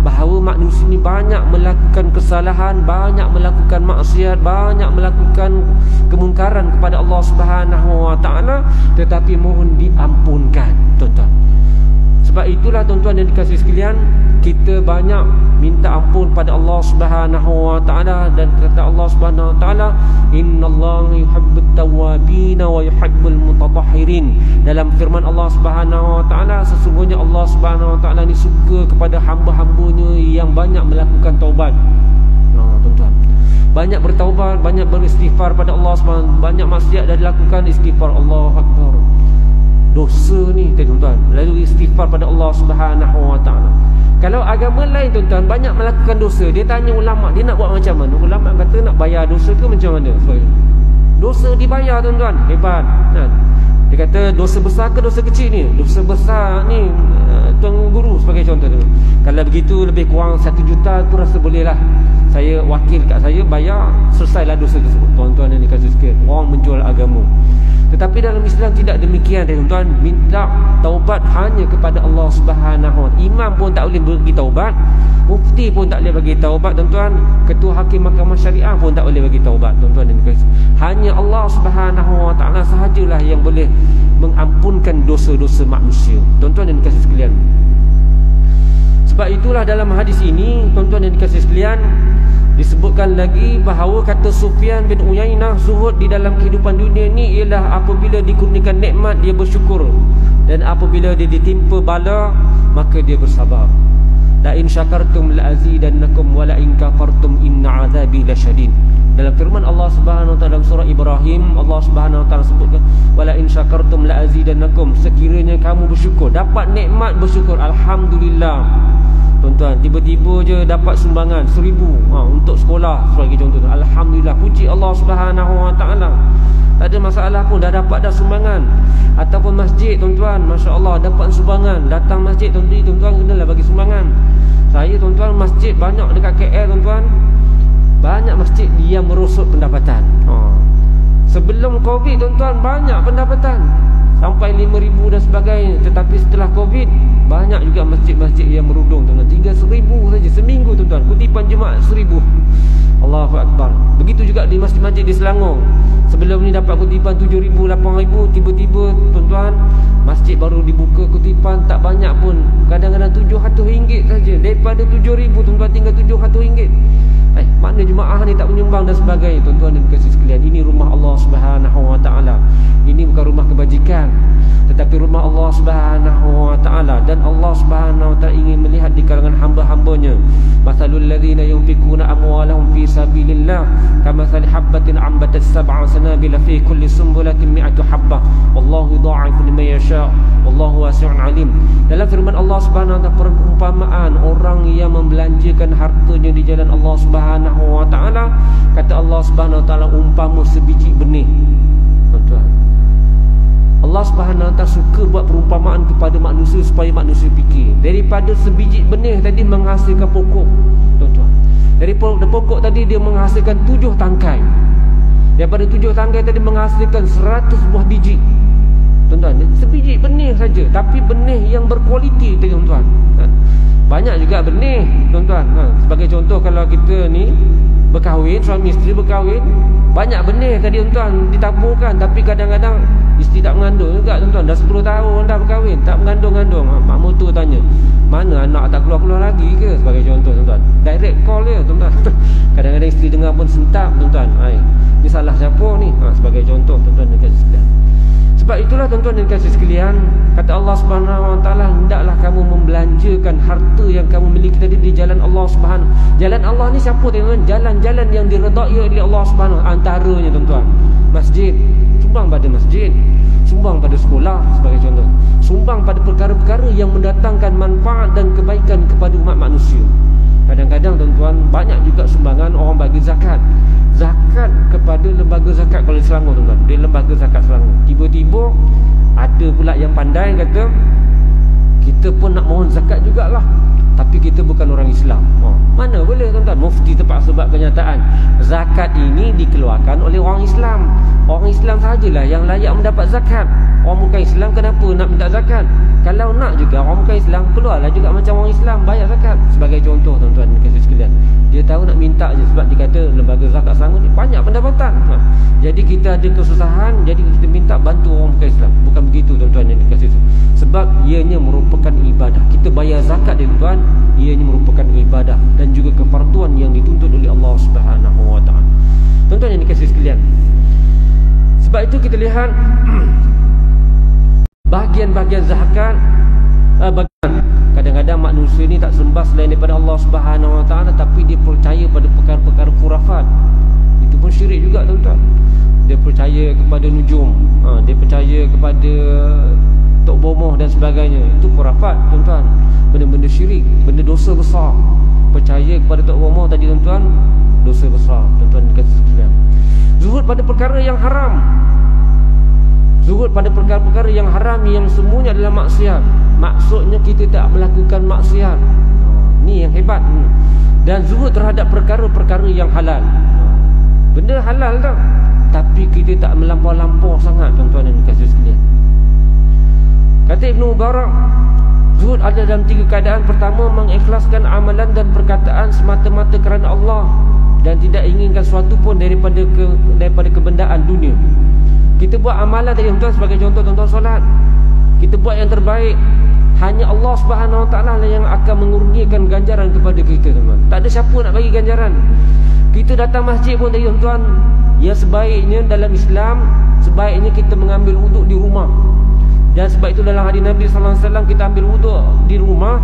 Speaker 1: bahawa manusia ni banyak melakukan kesalahan, banyak melakukan maksiat, banyak melakukan kemungkaran kepada Allah Subhanahu wa taala, tetapi mohon diampunkan, tuan-tuan. Sebab itulah, tuan-tuan yang dikasihi sekalian, kita banyak minta ampun pada Allah Subhanahu wa taala. Dan kata Allah Subhanahu wa taala, innallaha yuhibbut tawwabin wa yuhibbul mutatahhirin. Dalam firman Allah Subhanahu wa taala, sesungguhnya Allah Subhanahu wa taala ni suka kepada hamba-hambanya yang banyak melakukan taubat. Tuan-tuan, banyak bertaubat, banyak beristighfar pada Allah Subhanahu, banyak maksiat dah dilakukan, istighfar, Allahu akbar, dosa ni, tuan-tuan, lalu istighfar pada Allah Subhanahu wa taala. Kalau agama lain, tuan-tuan, banyak melakukan dosa, dia tanya ulama, dia nak buat macam mana? Ulama kata nak bayar dosa ke macam mana? Dosa dibayar, tuan-tuan, hebat kan? Dia kata dosa besar ke dosa kecil ni? Dosa besar ni, Tuan Guru sebagai contoh tu, kalau begitu lebih kurang 1 juta tu rasa boleh lah. saya wakil kat saya bayar, selesailah dosa tersebut. Tuan-tuan yang dikasih sekalian, orang menjual agama. Tetapi dalam Islam tidak demikian, tuan-tuan. Minta taubat hanya kepada Allah Subhanahu wa taala. Imam pun tak boleh bagi taubat, mufti pun tak boleh bagi taubat, tuan-tuan. Ketua hakim mahkamah syariah pun tak boleh bagi taubat, tuan-tuan dan dikasih. Hanya Allah Subhanahu wa taala sahajalah yang boleh mengampunkan dosa-dosa manusia, tuan-tuan dan dikasih sekalian. Sebab itulah dalam hadis ini, tuan-tuan yang dikasih sekalian, disebutkan lagi bahawa kata Sufyan bin Uyainah, zuhud di dalam kehidupan dunia ni ialah apabila dikurniakan nikmat dia bersyukur, dan apabila dia ditimpa bala maka dia bersabar. La in syakartum la azidannakum wa la in kafartum inna azabi lasyadid. Dalam firman Allah Subhanahu wa taala dalam surah Ibrahim, Allah Subhanahu wa taala sebutkan wala in syakartum la azidannakum, sekiranya kamu bersyukur, dapat nikmat bersyukur, alhamdulillah. Tuan-tuan, tiba-tiba je dapat sumbangan 1000 untuk sekolah sebagai contoh, alhamdulillah, puji Allah Subhanahu wa taala. Tak ada masalah pun, dah dapat dah sumbangan. Ataupun masjid, tuan-tuan, masya-Allah dapat sumbangan, datang masjid, tuan-tuan kenalah bagi sumbangan. Saya, tuan-tuan, masjid banyak dekat KL, tuan-tuan. Banyak masjid yang merosot pendapatan. Sebelum Covid, tuan-tuan, banyak pendapatan sampai 5,000 dan sebagainya. Tetapi setelah Covid, banyak juga masjid-masjid yang merudung, tuan-tuan. Tinggal 1,000 saja seminggu, tuan-tuan. Kutipan Jumaat 1,000. Allahu Akbar. Begitu juga di masjid-masjid di Selangor. Sebelum ni dapat kutipan 7,000, 8,000. Tiba-tiba, tuan-tuan, masjid baru dibuka, kutipan tak banyak pun, kadang-kadang RM700 saja. Daripada 7,000, tuan-tuan, tinggal RM700. Makna jemaah ni tak menyumbang dan sebagainya. Tuan-tuan dan kasih sekalian, ini rumah Allah Subhanahu wa taala. Ini bukan rumah kebajikan, tetapi rumah Allah Subhanahu wa taala. Dan Allah Subhanahu wa taala ingin melihat di kalangan hamba-hambanya. Masalul ladzina yunfikuna amwalahum fi sabilillah kamathali habbatin ambatat sab'a sanabila fi kulli sumbulatin mi'atu habbah wallahu yudha'ifu liman yasha' wallahu wasi'un alim. Dalam firman Allah Subhanahu wa taala, perumpamaan orang yang membelanjakan hartanya di jalan Allah Subhanahu wa taala, kata Allah Subhanahu wa taala, umpama sebiji benih. Tuan-tuan, Allah Subhanahu wa taala suka buat perumpamaan kepada manusia supaya manusia fikir. Daripada sebiji benih tadi menghasilkan pokok, tuan-tuan. Daripada pokok tadi dia menghasilkan 7 tangkai. Daripada 7 tangkai tadi menghasilkan 100 buah biji. Tuan-tuan, sebiji benih saja, tapi benih yang berkualiti, tuan-tuan. Banyak juga benih, tuan-tuan. Sebagai contoh, kalau kita ni berkahwin, suami isteri berkahwin, banyak benih tadi, tuan-tuan, ditaburkan. Tapi kadang-kadang isteri tak mengandung juga, tuan-tuan. Dah 10 tahun dah berkahwin, tak mengandung-ngandung. Mak mertua tanya, mana anak tak keluar-keluar lagi ke? Sebagai contoh, tuan-tuan. Direct call dia, tuan-tuan. Kadang-kadang isteri dengar pun sentap, tuan-tuan. Ni salah siapa ni? Sebagai contoh, tuan-tuan dan kasih sekalian. Sebab itulah, tuan-tuan dan kasih sekalian, kata Allah Subhanahu wa taala, hendaklah kamu membelanjakan harta yang kamu miliki tadi di jalan Allah Subhanahu. Jalan Allah ni siapa, tuan-tuan? Jalan-jalan yang diredai oleh Allah Subhanahu. Antaranya, tuan-tuan, masjid, sumbang pada masjid, sumbang pada sekolah sebagai contoh, sumbang pada perkara-perkara yang mendatangkan manfaat dan kebaikan kepada umat manusia. Kadang-kadang, tuan-tuan, banyak juga sumbangan orang bagi zakat. Zakat kepada lembaga zakat kalau di Selangor, tuan-tuan. Di lembaga zakat Selangor, tiba-tiba ada pula yang pandai kata, kita pun nak mohon zakat jugalah, tapi kita bukan orang Islam. Mana boleh, tuan-tuan. Mufti terpaksa buat kenyataan, zakat ini dikeluarkan oleh orang Islam. Orang Islam sahajalah yang layak mendapat zakat. Orang bukan Islam kenapa nak minta zakat? Kalau nak juga orang bukan Islam, keluarlah juga macam orang Islam, bayar zakat. Sebagai contoh, tuan-tuan kasih sekalian, dia tahu nak minta je sebab dia kata lembaga zakat Selangor ni banyak pendapatan. Jadi kita ada kesusahan, jadi kita minta bantu orang bukan Islam. Bukan begitu, tuan-tuan yang dikasih. Sebab ianya merupakan ibadah. Kita bayar zakat, tuan-tuan, ianya merupakan ibadah dan juga kefarduan yang dituntut oleh Allah Subhanahu wa taala. Tuan-tuan yang dikasih sekalian, sebab itu kita lihat bahagian-bahagian zakat, kadang-kadang manusia ni tak sembah selain daripada Allah Subhanahu wa taala, tapi dia percaya pada perkara-perkara khurafat. Itu pun syirik juga, tuan-tuan. Dia percaya kepada nujum, dia percaya kepada tok bomoh dan sebagainya. Itu khurafat, tuan-tuan. Benda-benda syirik, benda dosa besar. Percaya kepada tok bomoh tadi, tuan-tuan, dosa besar, tuan-tuan dikasih sekalian. Zuhud pada perkara yang haram. Zuhud pada perkara-perkara yang haram yang semuanya adalah maksiat. Maksudnya kita tak melakukan maksiat. Ni yang hebat. Dan zuhud terhadap perkara-perkara yang halal. Benda halal tak, tapi kita tak melampau-lampau sangat, tuan-tuan dan dikasihi sekalian. Kata Ibn Mubarak, zuhud ada dalam 3 keadaan. Pertama, mengikhlaskan amalan dan perkataan semata-mata kerana Allah dan tidak inginkan sesuatu pun daripada kebendaan dunia. Kita buat amalan tadi, tuan-tuan, sebagai contoh, tuan-tuan solat, kita buat yang terbaik, hanya Allah Subhanahu Wa Taala yang akan mengurniakan ganjaran kepada kita, tuan-tuan. Tak ada siapa nak bagi ganjaran. Kita datang masjid pun tadi, tuan-tuan, yang sebaiknya dalam Islam, sebaiknya kita mengambil wuduk di rumah. Dan sebab itu dalam hadis Nabi sallallahu alaihi wasallam, kita ambil wuduk di rumah.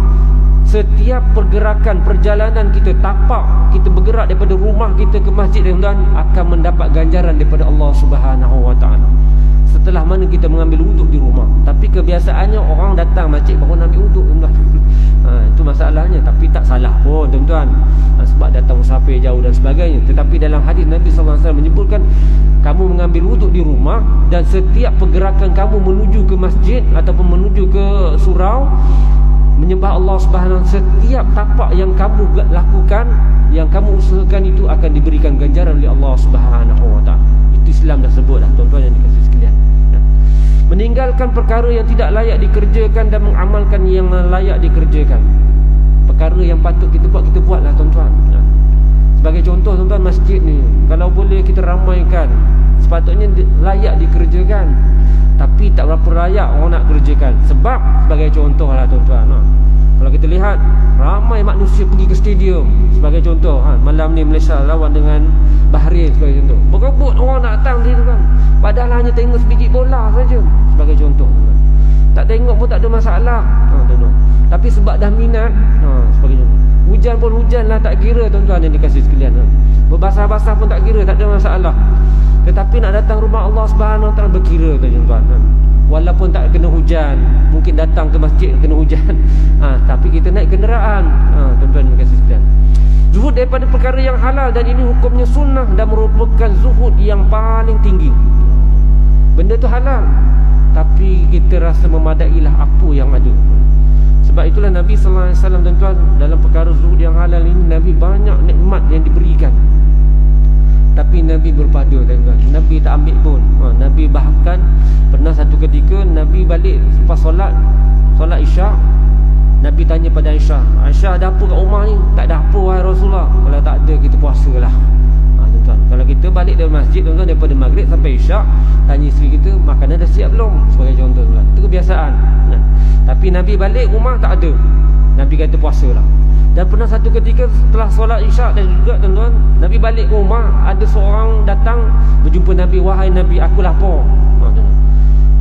Speaker 1: Setiap pergerakan, perjalanan kita, tapak kita bergerak daripada rumah kita ke masjid, tuan-tuan, akan mendapat ganjaran daripada Allah Subhanahu Wa Taala. Setelah mana kita mengambil wuduk di rumah. Tapi kebiasaannya orang datang masjid baru nak ambil wuduk, tuan-tuan. Itu masalahnya. Tapi tak salah pun, tuan-tuan, sebab datang musafir jauh dan sebagainya. Tetapi dalam hadis Nabi SAW menyebutkan, kamu mengambil wuduk di rumah, dan setiap pergerakan kamu menuju ke masjid ataupun menuju ke surau menyembah Allah Subhanahu, setiap tapak yang kamu lakukan, yang kamu usahakan, itu akan diberikan ganjaran oleh Allah Subhanahu Wa Taala. Itu Islam dah sebut dah, tuan-tuan yang dikasihi sekalian. Meninggalkan perkara yang tidak layak dikerjakan dan mengamalkan yang layak dikerjakan. Perkara yang patut kita buatlah, tuan-tuan. Sebagai contoh, tuan-tuan, masjid ni, kalau boleh kita ramaikan, sepatutnya layak dikerjakan. Tapi tak berapa layak orang nak kerjakan. Sebab sebagai contoh lah, tuan-tuan, kalau kita lihat ramai manusia pergi ke stadium, sebagai contoh, malam ni Malaysia lawan dengan Bahrain sebagai contoh, berebut orang nak datang dia, tuan. Padahal hanya tengok sebiji bola saja, sebagai contoh, tuan. Tak tengok pun tak ada masalah, tuan-tuan. Tapi sebab dah minat, sebagai contoh, hujan pun hujan lah, tak kira, tuan-tuan yang dikasihi sekalian. Berbasah-basah pun tak kira, tak ada masalah. Tetapi nak datang rumah Allah Subhanahu Wa Taala berkira, tuan-tuan. Walaupun tak kena hujan, mungkin datang ke masjid kena hujan, tapi kita naik kenderaan, tuan-tuan yang dikasihi sekalian. Zuhud daripada perkara yang halal, dan ini hukumnya sunnah dan merupakan zuhud yang paling tinggi. Benda tu halal, tapi kita rasa memadailah apa yang ada. Sebab itulah Nabi sallallahu alaihi wasallam, tuan-tuan, dalam perkara zuhud yang halal ini, Nabi banyak nikmat yang diberikan. Tapi Nabi berpada, tuan-tuan. Nabi tak ambil pun. Nabi bahkan pernah satu ketika Nabi balik lepas solat Isyak, Nabi tanya pada Aisyah, Aisyah ada apa kat rumah ni? Tak ada apa, wahai Rasulullah. Kalau tak ada, kita puasalah. Tuan-tuan, kalau kita balik dari masjid, tuan-tuan, daripada maghrib sampai Isyak, tanya isteri kita, makanan dah siap belum? Sebagai contoh, tuan-tuan. Itu kebiasaan. Tapi Nabi balik rumah tak ada, Nabi kata puasalah. Dan pernah satu ketika setelah solat Isyak dan juga, tuan-tuan, Nabi balik ke rumah, ada seorang datang berjumpa Nabi, wahai Nabi, aku lapar.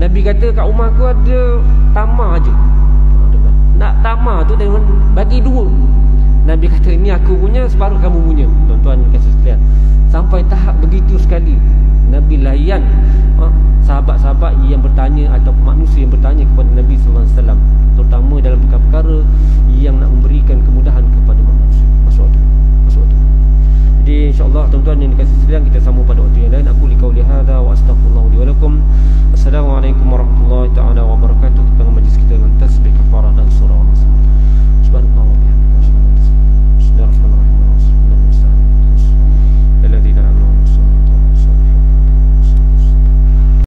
Speaker 1: Nabi kata, kat rumah aku ada tamar je. Nak tamar tu, tuan-tuan, bagi 2. Nabi kata, ini aku punya, separuh kamu punya. Tuan-tuan kasih sekalian, sampai tahap begitu sekali Nabi layan sahabat-sahabat yang bertanya atau manusia yang bertanya kepada Nabi sallallahu alaihi wasallam, terutama dalam perkara yang nak memberikan kemudahan kepada manusia. Masuk tu. Jadi insya-Allah, tuan-tuan yang dikasihi sekalian, kita sambung pada waktu yang lain. Aku li qauli hadza wa astaghfirullah li wa